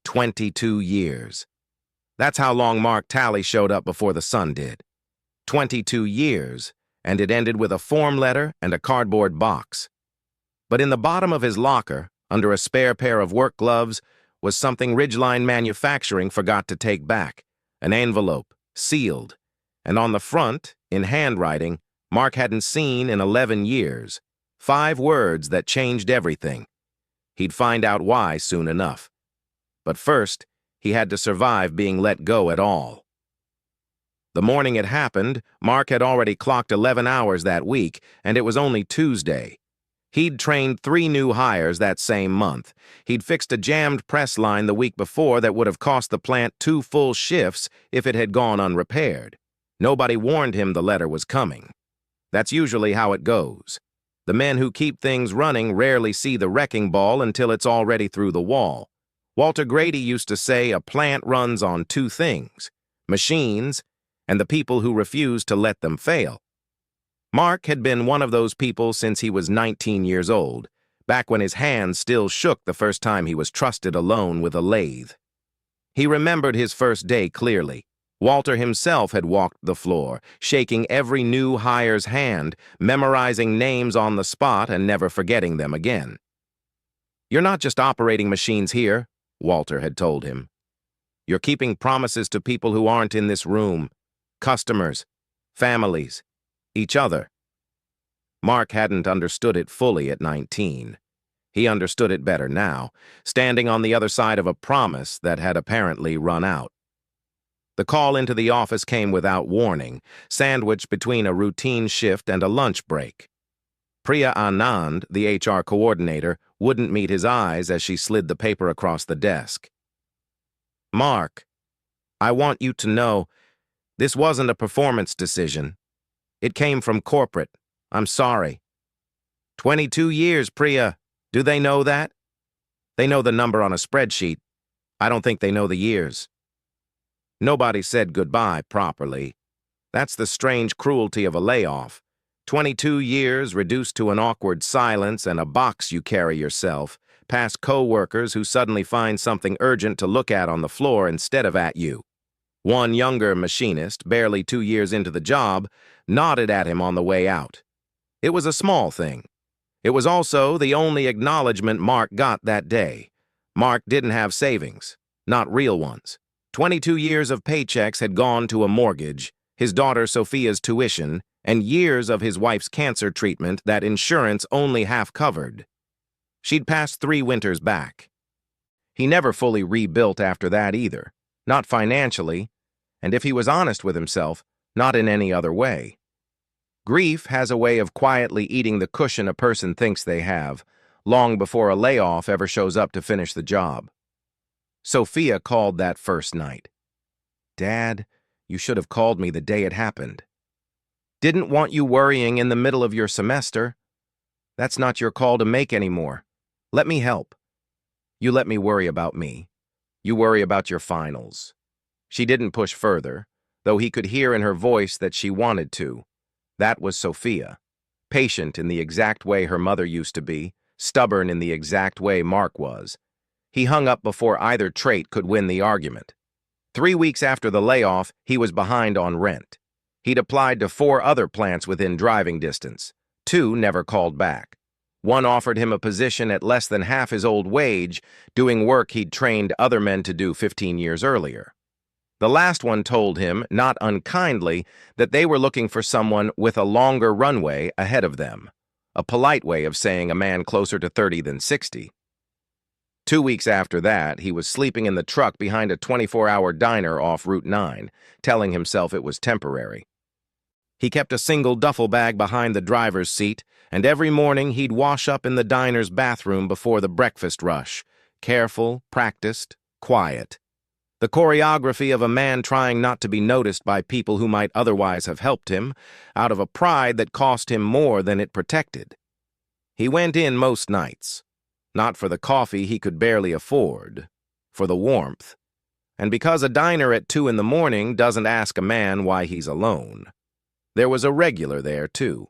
22 years. That's how long Mark Talley showed up before the sun did. 22 years, and it ended with a form letter and a cardboard box. But in the bottom of his locker, under a spare pair of work gloves, was something Ridgeline Manufacturing forgot to take back. An envelope, sealed. And on the front, in handwriting, Mark hadn't seen in 11 years. 5 words that changed everything. He'd find out why soon enough. But first, he had to survive being let go at all. The morning it happened, Mark had already clocked 11 hours that week, and it was only Tuesday. He'd trained 3 new hires that same month. He'd fixed a jammed press line the week before that would have cost the plant 2 full shifts if it had gone unrepaired. Nobody warned him the letter was coming. That's usually how it goes. The men who keep things running rarely see the wrecking ball until it's already through the wall. Walter Grady used to say a plant runs on 2 things: machines and the people who refuse to let them fail. Mark had been one of those people since he was 19 years old, back when his hands still shook the first time he was trusted alone with a lathe. He remembered his first day clearly. Walter himself had walked the floor, shaking every new hire's hand, memorizing names on the spot and never forgetting them again. "You're not just operating machines here," Walter had told him. "You're keeping promises to people who aren't in this room. Customers, families, each other." Mark hadn't understood it fully at 19. He understood it better now, standing on the other side of a promise that had apparently run out. The call into the office came without warning, sandwiched between a routine shift and a lunch break. Priya Anand, the HR coordinator, wouldn't meet his eyes as she slid the paper across the desk. "Mark, I want you to know, this wasn't a performance decision. It came from corporate. I'm sorry." 22 years, Priya. Do they know that? They know the number on a spreadsheet. I don't think they know the years. Nobody said goodbye properly. That's the strange cruelty of a layoff. 22 years reduced to an awkward silence and a box you carry yourself, past co-workers who suddenly find something urgent to look at on the floor instead of at you. One younger machinist, barely 2 years into the job, nodded at him on the way out. It was a small thing. It was also the only acknowledgement Mark got that day. Mark didn't have savings, not real ones. 22 years of paychecks had gone to a mortgage, his daughter Sophia's tuition, and years of his wife's cancer treatment that insurance only half covered. She'd passed 3 winters back. He never fully rebuilt after that either, not financially, and if he was honest with himself, not in any other way. Grief has a way of quietly eating the cushion a person thinks they have, long before a layoff ever shows up to finish the job. Sophia called that first night. "Dad, you should have called me the day it happened. Didn't want you worrying in the middle of your semester. That's not your call to make anymore. Let me help. You let me worry about me. You worry about your finals." She didn't push further, though he could hear in her voice that she wanted to. That was Sophia, patient in the exact way her mother used to be, stubborn in the exact way Mark was. He hung up before either trait could win the argument. 3 weeks after the layoff, he was behind on rent. He'd applied to 4 other plants within driving distance. 2 never called back. 1 offered him a position at less than half his old wage, doing work he'd trained other men to do 15 years earlier. The last one told him, not unkindly, that they were looking for someone with a longer runway ahead of them, a polite way of saying a man closer to 30 than 60. 2 weeks after that, he was sleeping in the truck behind a 24-hour diner off Route 9, telling himself it was temporary. He kept a single duffel bag behind the driver's seat, and every morning he'd wash up in the diner's bathroom before the breakfast rush, careful, practiced, quiet. The choreography of a man trying not to be noticed by people who might otherwise have helped him, out of a pride that cost him more than it protected. He went in most nights. Not for the coffee he could barely afford, for the warmth. And because a diner at 2 in the morning doesn't ask a man why he's alone. There was a regular there, too.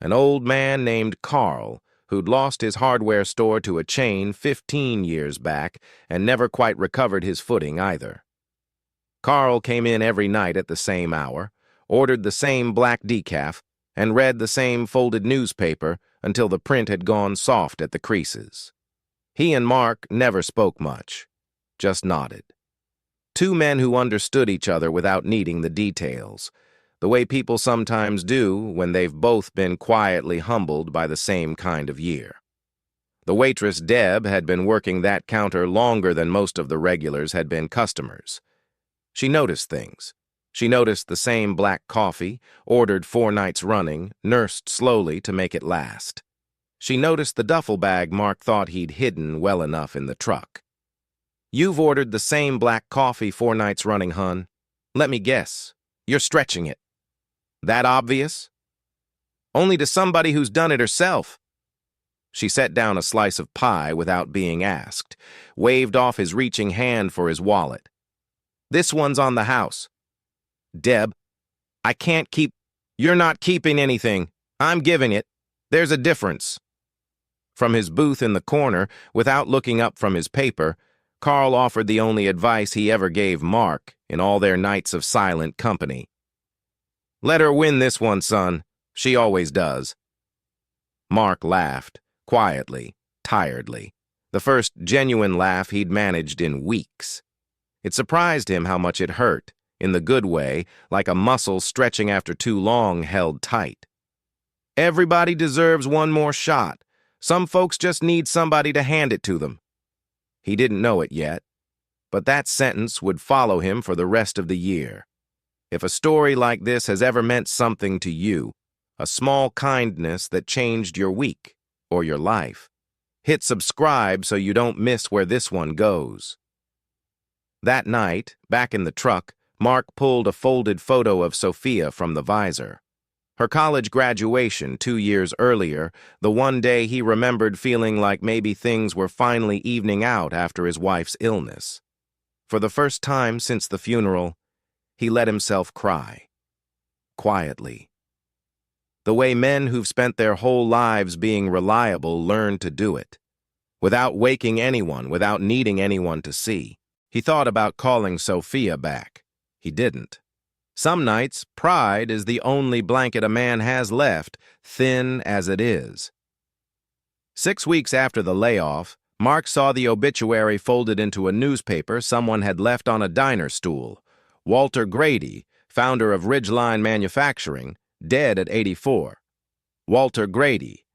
An old man named Carl, who'd lost his hardware store to a chain 15 years back and never quite recovered his footing either. Carl came in every night at the same hour, ordered the same black decaf, and read the same folded newspaper until the print had gone soft at the creases. He and Mark never spoke much, just nodded. Two men who understood each other without needing the details, the way people sometimes do when they've both been quietly humbled by the same kind of year. The waitress Deb had been working that counter longer than most of the regulars had been customers. She noticed things. She noticed the same black coffee, ordered 4 nights running, nursed slowly to make it last. She noticed the duffel bag Mark thought he'd hidden well enough in the truck. "You've ordered the same black coffee 4 nights running, hun. Let me guess. You're stretching it. That obvious? Only to somebody who's done it herself." She set down a slice of pie without being asked, waved off his reaching hand for his wallet. "This one's on the house." "Deb, I can't keep—" "You're not keeping anything. I'm giving it. There's a difference." From his booth in the corner, without looking up from his paper, Carl offered the only advice he ever gave Mark in all their nights of silent company. "Let her win this one, son. She always does." Mark laughed, quietly, tiredly, the first genuine laugh he'd managed in weeks. It surprised him how much it hurt, in the good way, like a muscle stretching after too long held tight. Everybody deserves one more shot. Some folks just need somebody to hand it to them. He didn't know it yet, but that sentence would follow him for the rest of the year. If a story like this has ever meant something to you, a small kindness that changed your week or your life, hit subscribe so you don't miss where this one goes. That night, back in the truck, Mark pulled a folded photo of Sophia from the visor. Her college graduation 2 years earlier, the one day he remembered feeling like maybe things were finally evening out after his wife's illness. For the first time since the funeral, he let himself cry. Quietly. The way men who've spent their whole lives being reliable learn to do it. Without waking anyone, without needing anyone to see. He thought about calling Sophia back. He didn't. Some nights, pride is the only blanket a man has left, thin as it is. 6 weeks after the layoff, Mark saw the obituary folded into a newspaper someone had left on a diner stool. Walter Grady, founder of Ridgeline Manufacturing, dead at 84. Walter Grady,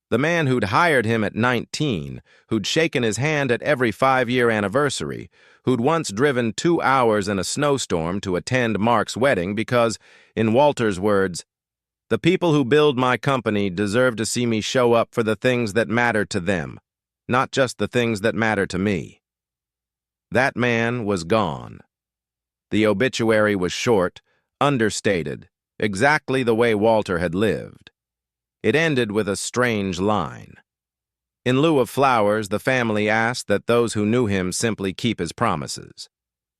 the man who'd hired him at 19, who'd shaken his hand at every 5-year anniversary, who'd once driven 2 hours in a snowstorm to attend Mark's wedding because, in Walter's words, "The people who build my company deserve to see me show up for the things that matter to them, not just the things that matter to me." That man was gone. The obituary was short, understated, exactly the way Walter had lived. It ended with a strange line. In lieu of flowers, the family asked that those who knew him simply keep his promises.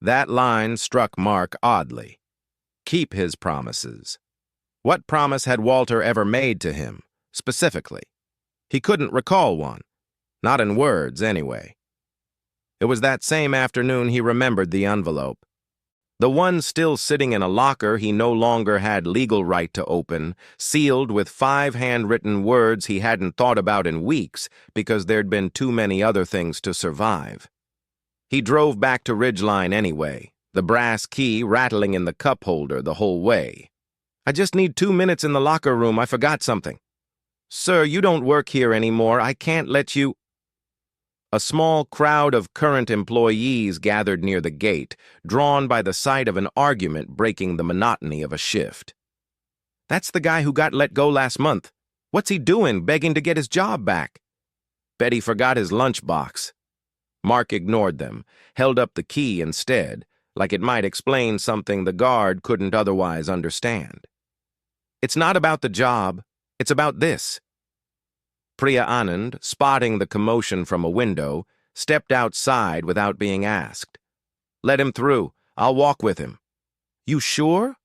That line struck Mark oddly. Keep his promises. What promise had Walter ever made to him, specifically? He couldn't recall one. Not in words, anyway. It was that same afternoon he remembered the envelope. The one still sitting in a locker he no longer had legal right to open, sealed with 5 handwritten words he hadn't thought about in weeks because there'd been too many other things to survive. He drove back to Ridgeline anyway, the brass key rattling in the cup holder the whole way. "I just need 2 minutes in the locker room. I forgot something." "Sir, you don't work here anymore. I can't let you—" A small crowd of current employees gathered near the gate, drawn by the sight of an argument breaking the monotony of a shift. "That's the guy who got let go last month. What's he doing, begging to get his job back?" "Bet he forgot his lunchbox." Mark ignored them, held up the key instead, like it might explain something the guard couldn't otherwise understand. "It's not about the job. It's about this." Priya Anand, spotting the commotion from a window, stepped outside without being asked. "Let him through. I'll walk with him." "You sure?"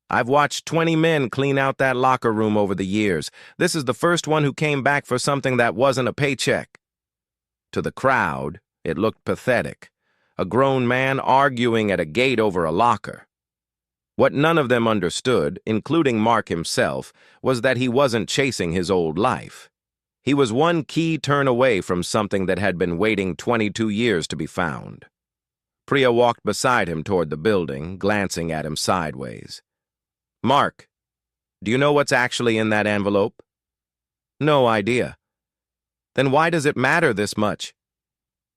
I've watched 20 men clean out that locker room over the years. This is the first one who came back for something that wasn't a paycheck. To the crowd, it looked pathetic. A grown man arguing at a gate over a locker. What none of them understood, including Mark himself, was that he wasn't chasing his old life. He was one key turn away from something that had been waiting 22 years to be found. Priya walked beside him toward the building, glancing at him sideways. "Mark, do you know what's actually in that envelope?" "No idea." "Then why does it matter this much?"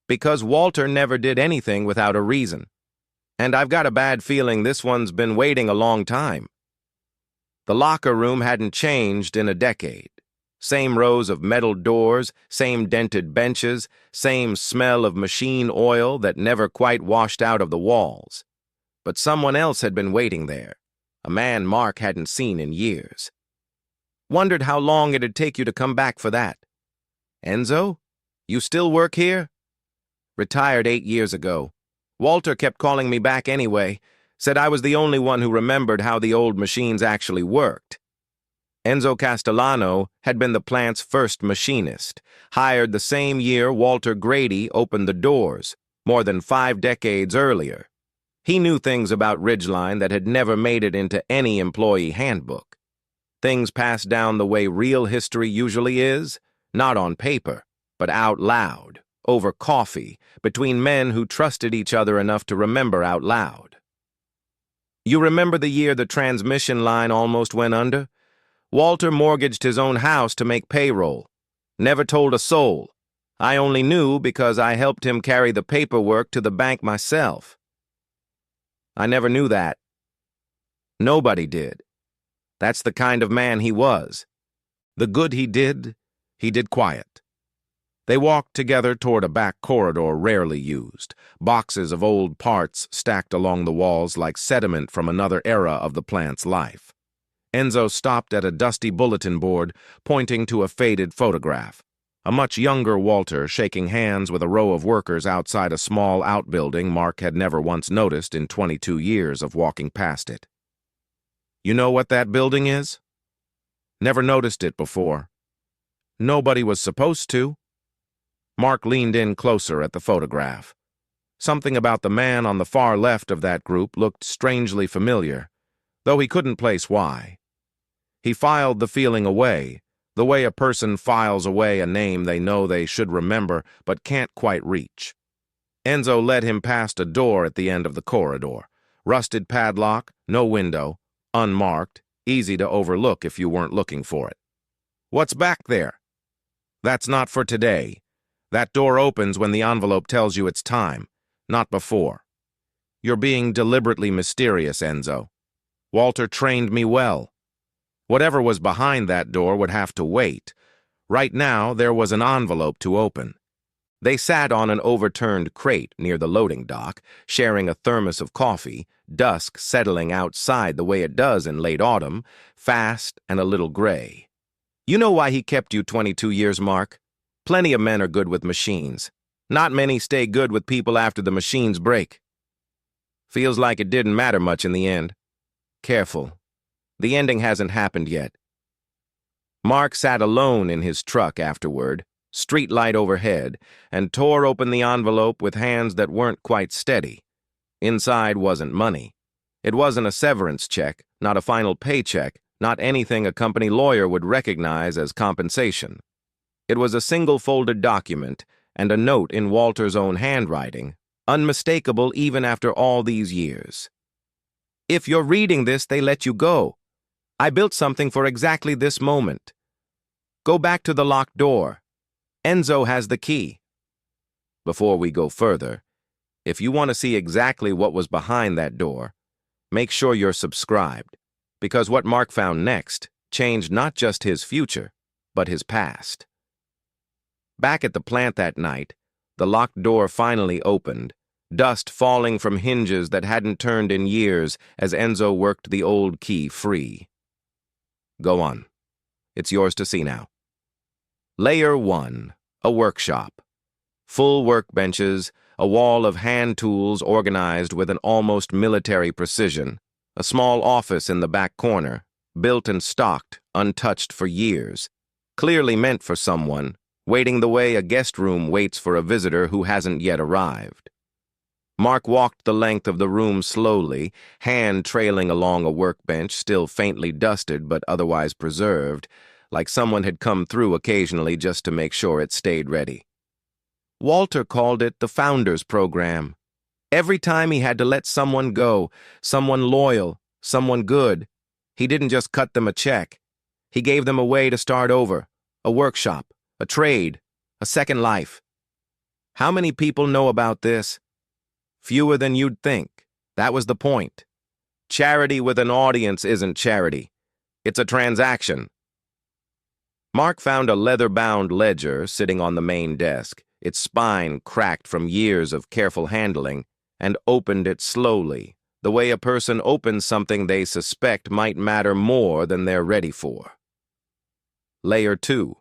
"Because Walter never did anything without a reason. And I've got a bad feeling this one's been waiting a long time." The locker room hadn't changed in a decade. Same rows of metal doors, same dented benches, same smell of machine oil that never quite washed out of the walls. But someone else had been waiting there, a man Mark hadn't seen in years. "Wondered how long it'd take you to come back for that." "Enzo? You still work here?" "Retired 8 years ago. Walter kept calling me back anyway, said I was the only one who remembered how the old machines actually worked." Enzo Castellano had been the plant's first machinist, hired the same year Walter Grady opened the doors, more than 5 decades earlier. He knew things about Ridgeline that had never made it into any employee handbook. Things passed down the way real history usually is, not on paper, but out loud, over coffee, between men who trusted each other enough to remember out loud. "You remember the year the transmission line almost went under? Walter mortgaged his own house to make payroll. Never told a soul. I only knew because I helped him carry the paperwork to the bank myself." "I never knew that." "Nobody did. That's the kind of man he was. The good he did quiet." They walked together toward a back corridor rarely used, boxes of old parts stacked along the walls like sediment from another era of the plant's life. Enzo stopped at a dusty bulletin board, pointing to a faded photograph. A much younger Walter shaking hands with a row of workers outside a small outbuilding Mark had never once noticed in 22 years of walking past it. "You know what that building is?" "Never noticed it before." "Nobody was supposed to." Mark leaned in closer at the photograph. Something about the man on the far left of that group looked strangely familiar, though he couldn't place why. He filed the feeling away, the way a person files away a name they know they should remember but can't quite reach. Enzo led him past a door at the end of the corridor. Rusted padlock, no window, unmarked, easy to overlook if you weren't looking for it. "What's back there?" "That's not for today. That door opens when the envelope tells you it's time, not before." "You're being deliberately mysterious, Enzo. Walter trained me well. Whatever was behind that door would have to wait. Right now, there was an envelope to open." They sat on an overturned crate near the loading dock, sharing a thermos of coffee, dusk settling outside the way it does in late autumn, fast and a little gray. "You know why he kept you 22 years, Mark? Plenty of men are good with machines. Not many stay good with people after the machines break." "Feels like it didn't matter much in the end." "Careful. The ending hasn't happened yet." Mark sat alone in his truck afterward, streetlight overhead, and tore open the envelope with hands that weren't quite steady. Inside wasn't money. It wasn't a severance check, not a final paycheck, not anything a company lawyer would recognize as compensation. It was a single-folded document and a note in Walter's own handwriting, unmistakable even after all these years. "If you're reading this, they let you go. I built something for exactly this moment. Go back to the locked door. Enzo has the key." Before we go further, if you want to see exactly what was behind that door, make sure you're subscribed, because what Mark found next changed not just his future, but his past. Back at the plant that night, the locked door finally opened, dust falling from hinges that hadn't turned in years as Enzo worked the old key free. "Go on. It's yours to see now." Layer 1, a workshop. Full workbenches, a wall of hand tools organized with an almost military precision, A small office in the back corner, built and stocked, untouched for years, clearly meant for someone, waiting the way a guest room waits for a visitor who hasn't yet arrived. Mark walked the length of the room slowly, hand trailing along a workbench still faintly dusted but otherwise preserved, like someone had come through occasionally just to make sure it stayed ready. Walter called it the Founders Program. Every time he had to let someone go, someone loyal, someone good, he didn't just cut them a check. He gave them a way to start over, a workshop, a trade, a second life. How many people know about this? Fewer than you'd think. That was the point. Charity with an audience isn't charity. It's a transaction. Mark found a leather-bound ledger sitting on the main desk, its spine cracked from years of careful handling, and opened it slowly, the way a person opens something they suspect might matter more than they're ready for. Layer 2.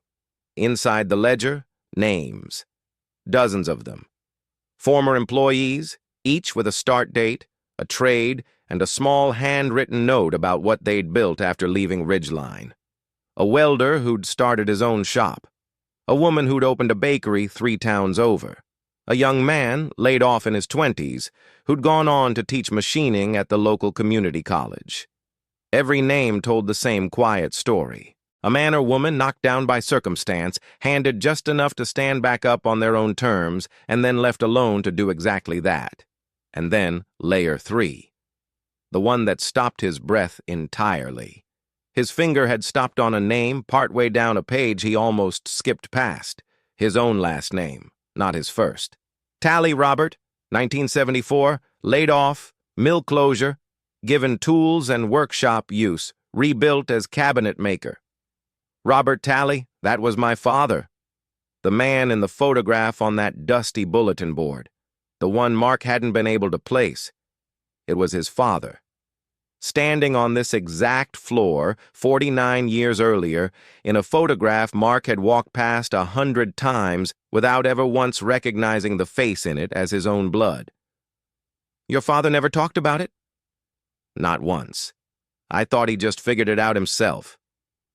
Inside the ledger, names. Dozens of them. Former employees, each with a start date, a trade, and a small handwritten note about what they'd built after leaving Ridgeline. A welder who'd started his own shop. A woman who'd opened a bakery 3 towns over. A young man, laid off in his 20s, who'd gone on to teach machining at the local community college. Every name told the same quiet story. A man or woman knocked down by circumstance, handed just enough to stand back up on their own terms, and then left alone to do exactly that. And then layer 3. The one that stopped his breath entirely. His finger had stopped on a name partway down a page he almost skipped past. His own last name, not his first. Talley Robert, 1974, laid off, mill closure, given tools and workshop use, rebuilt as cabinet maker. Robert Talley, that was my father. The man in the photograph on that dusty bulletin board. The one Mark hadn't been able to place. It was his father. Standing on this exact floor, 49 years earlier, in a photograph Mark had walked past 100 times without ever once recognizing the face in it as his own blood. Your father never talked about it? Not once. I thought he just figured it out himself.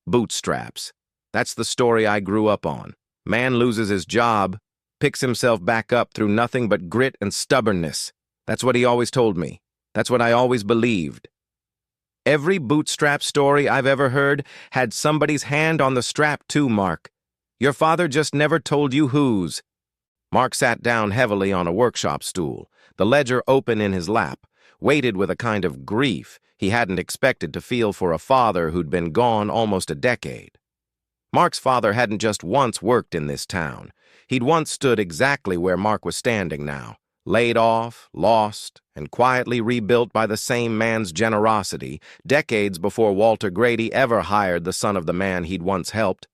Bootstraps. That's the story I grew up on. Man loses his job, picks himself back up through nothing but grit and stubbornness. That's what he always told me. That's what I always believed. Every bootstrap story I've ever heard had somebody's hand on the strap too, Mark. Your father just never told you whose. Mark sat down heavily on a workshop stool, the ledger open in his lap, waited with a kind of grief he hadn't expected to feel for a father who'd been gone almost a decade. Mark's father hadn't just once worked in this town. He'd once stood exactly where Mark was standing now, laid off, lost, and quietly rebuilt by the same man's generosity, decades before Walter Grady ever hired the son of the man he'd once helped.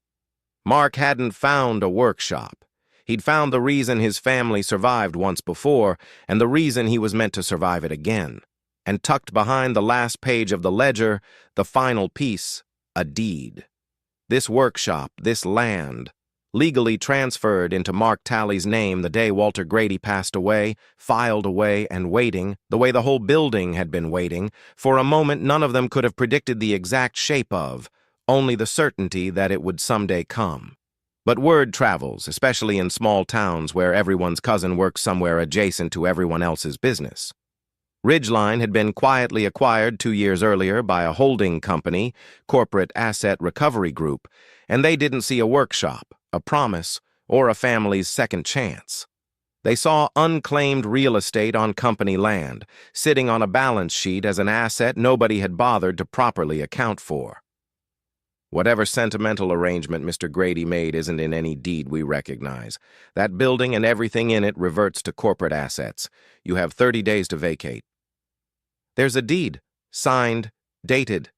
Mark hadn't found a workshop. He'd found the reason his family survived once before, and the reason he was meant to survive it again. And tucked behind the last page of the ledger, the final piece, a deed. This workshop, this land, legally transferred into Mark Talley's name the day Walter Grady passed away, filed away and waiting, the way the whole building had been waiting, for a moment none of them could have predicted the exact shape of, only the certainty that it would someday come. But word travels, especially in small towns where everyone's cousin works somewhere adjacent to everyone else's business. Ridgeline had been quietly acquired 2 years earlier by a holding company, Corporate Asset Recovery Group, and they didn't see a workshop, a promise, or a family's second chance. They saw unclaimed real estate on company land, sitting on a balance sheet as an asset nobody had bothered to properly account for. Whatever sentimental arrangement Mr. Grady made isn't in any deed we recognize. That building and everything in it reverts to corporate assets. You have 30 days to vacate. There's a deed, signed, dated.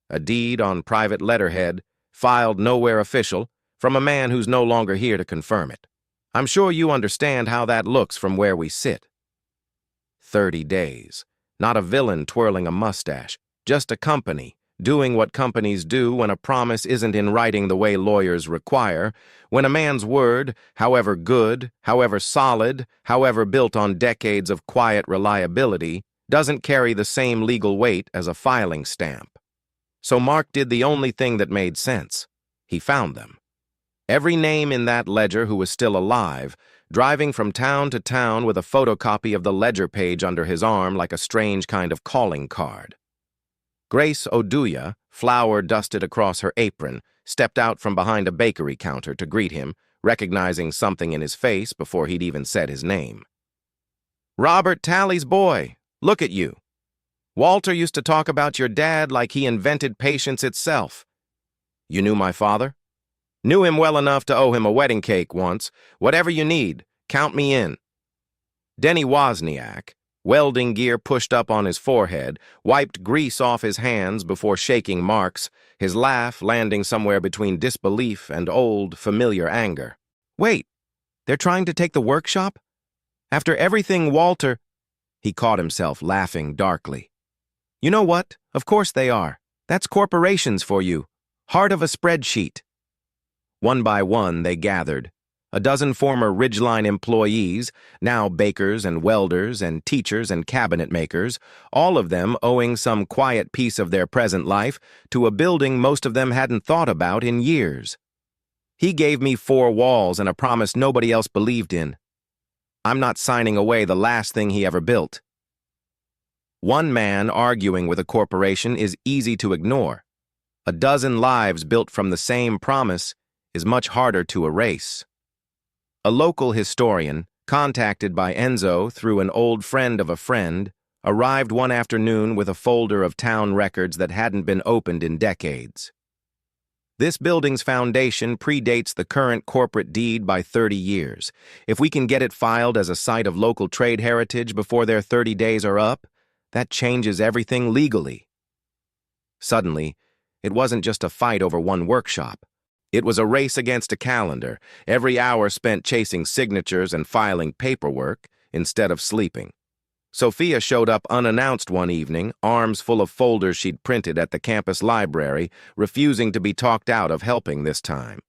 A deed on private letterhead, filed nowhere official, from a man who's no longer here to confirm it. I'm sure you understand how that looks from where we sit. 30 days. Not a villain twirling a mustache, just a company, doing what companies do when a promise isn't in writing the way lawyers require, when a man's word, however good, however solid, however built on decades of quiet reliability, doesn't carry the same legal weight as a filing stamp. So Mark did the only thing that made sense. He found them. Every name in that ledger who was still alive, driving from town to town with a photocopy of the ledger page under his arm like a strange kind of calling card. Grace Oduya, flour dusted across her apron, stepped out from behind a bakery counter to greet him, recognizing something in his face before he'd even said his name. "Robert Talley's boy, look at you. Walter used to talk about your dad like he invented patience itself. You knew my father?" "Knew him well enough to owe him a wedding cake once. Whatever you need, count me in." Denny Wozniak, welding gear pushed up on his forehead, wiped grease off his hands before shaking Mark's, his laugh landing somewhere between disbelief and old, familiar anger. "Wait, they're trying to take the workshop? After everything Walter—" He caught himself laughing darkly. "You know what? Of course they are. That's corporations for you. Heart of a spreadsheet." One by one, they gathered. A dozen former Ridgeline employees, now bakers and welders and teachers and cabinet makers, all of them owing some quiet piece of their present life to a building most of them hadn't thought about in years. He gave me 4 walls and a promise nobody else believed in. I'm not signing away the last thing he ever built. One man arguing with a corporation is easy to ignore. A dozen lives built from the same promise is much harder to erase. A local historian, contacted by Enzo through an old friend of a friend, arrived one afternoon with a folder of town records that hadn't been opened in decades. This building's foundation predates the current corporate deed by 30 years. If we can get it filed as a site of local trade heritage before their 30 days are up, that changes everything legally. Suddenly, it wasn't just a fight over one workshop. It was a race against a calendar, every hour spent chasing signatures and filing paperwork instead of sleeping. Sophia showed up unannounced one evening, arms full of folders she'd printed at the campus library, refusing to be talked out of helping this time.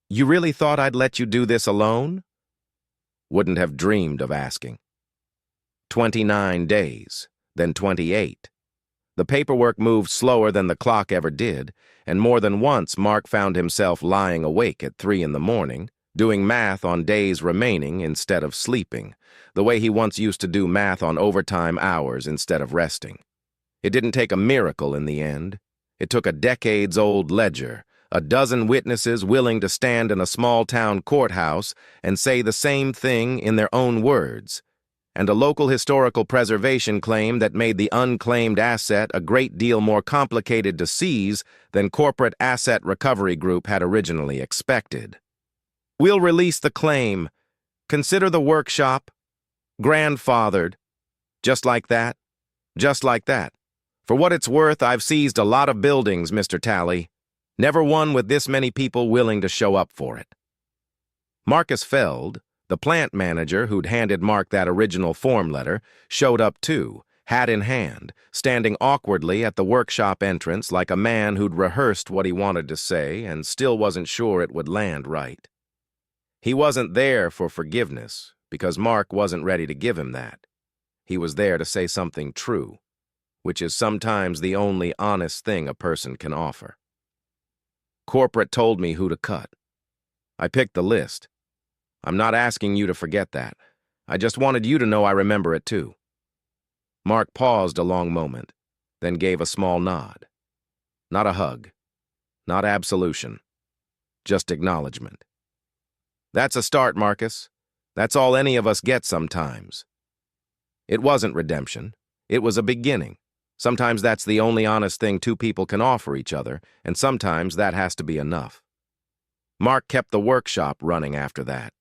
"You really thought I'd let you do this alone?" Wouldn't have dreamed of asking. 29 days, then 28. The paperwork moved slower than the clock ever did, and more than once Mark found himself lying awake at 3 in the morning, doing math on days remaining instead of sleeping, the way he once used to do math on overtime hours instead of resting. It didn't take a miracle in the end. It took a decades-old ledger, a dozen witnesses willing to stand in a small-town courthouse and say the same thing in their own words, and a local historical preservation claim that made the unclaimed asset a great deal more complicated to seize than Corporate Asset Recovery Group had originally expected. "We'll release the claim. Consider the workshop grandfathered." Just like that. Just like that. "For what it's worth, I've seized a lot of buildings, Mr. Talley. Never one with this many people willing to show up for it." Marcus Feld, the plant manager who'd handed Mark that original form letter, showed up too, hat in hand, standing awkwardly at the workshop entrance like a man who'd rehearsed what he wanted to say and still wasn't sure it would land right. He wasn't there for forgiveness, because Mark wasn't ready to give him that. He was there to say something true, which is sometimes the only honest thing a person can offer. "Corporate told me who to cut. I picked the list. I'm not asking you to forget that. I just wanted you to know I remember it too." Mark paused a long moment, then gave a small nod. Not a hug. Not absolution. Just acknowledgement. "That's a start, Marcus. That's all any of us get sometimes." It wasn't redemption. It was a beginning. Sometimes that's the only honest thing two people can offer each other, and sometimes that has to be enough. Mark kept the workshop running after that.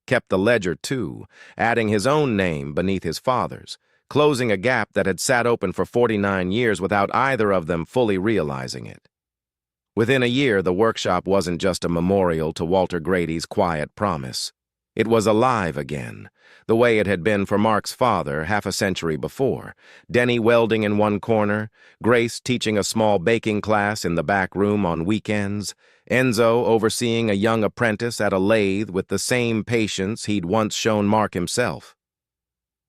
Kept the ledger, too, adding his own name beneath his father's, closing a gap that had sat open for 49 years without either of them fully realizing it. Within a year, the workshop wasn't just a memorial to Walter Grady's quiet promise. It was alive again, the way it had been for Mark's father half a century before, Denny welding in one corner, Grace teaching a small baking class in the back room on weekends, Enzo overseeing a young apprentice at a lathe with the same patience he'd once shown Mark himself.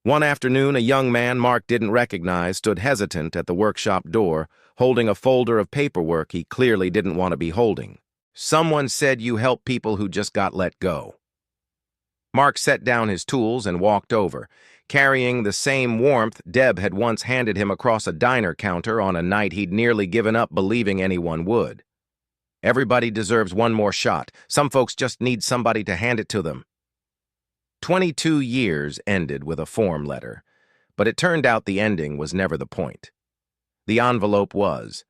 One afternoon, a young man Mark didn't recognize stood hesitant at the workshop door, holding a folder of paperwork he clearly didn't want to be holding. Someone said you help people who just got let go. Mark set down his tools and walked over, carrying the same warmth Deb had once handed him across a diner counter on a night he'd nearly given up believing anyone would. Everybody deserves one more shot. Some folks just need somebody to hand it to them. 22 years ended with a form letter, but it turned out the ending was never the point. The envelope was,